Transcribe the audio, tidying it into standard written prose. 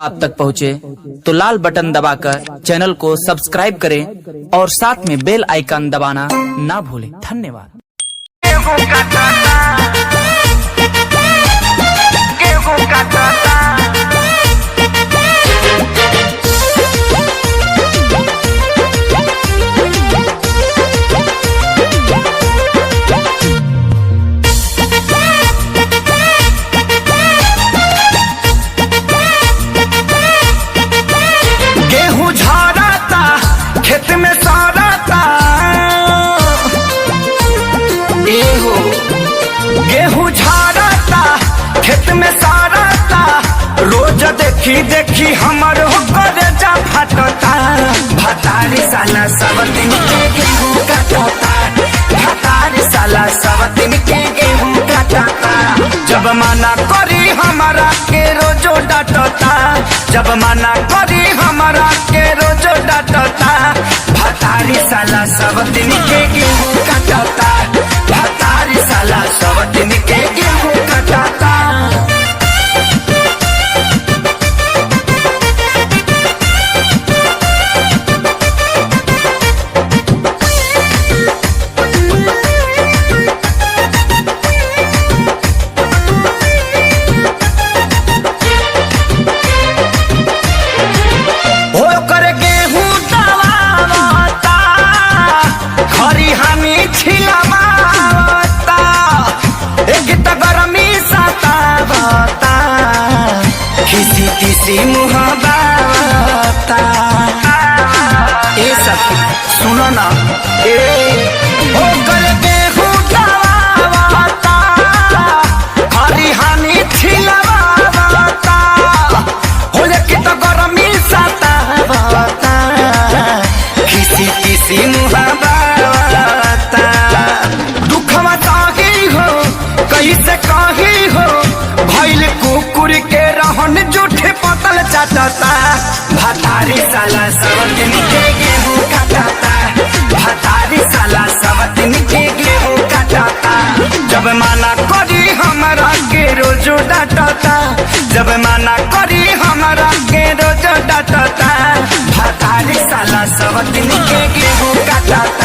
आप तक पहुँचे तो लाल बटन दबाकर चैनल को सब्सक्राइब करें और साथ में बेल आइकन दबाना ना भूलें। धन्यवाद। खेत में साराता गेहूं झाड़ता, खेत में साराता, रोज देखी देखी हमर होकर जा फटता। भतारी साला सब दिन के गेहूं काटता, भतारी साला सब दिन के गेहूं काटता। जब मना करी हमारा के रोजो डांटता, जब मना करी हमारा के रोजो डांटता। भतारी साला सब दिन के गेहूं काटता, भतारी साला सब दिन के गेहूं काटता। किसी किसी मुहाबता ए सखी सुनो ना ए हो कर गेहूं दबावता, हरी हानि छिलवावता, हो लेके तो गरमी सतावता। किसी किसी मुहाबता दुखवा ताही हो कैसे कही हो, भइल कुकुर के रहन जूठे पतल चाटता। भतारी साला सब दिन के गेहूं काटता, भतारी साला सब दिन के गेहूं काटता। जब मना करी हमारा के रोजो डांटता, जब मना करी हमारा के रोजो डांटता। भतारी साला सब दिन के गेहूं काटता।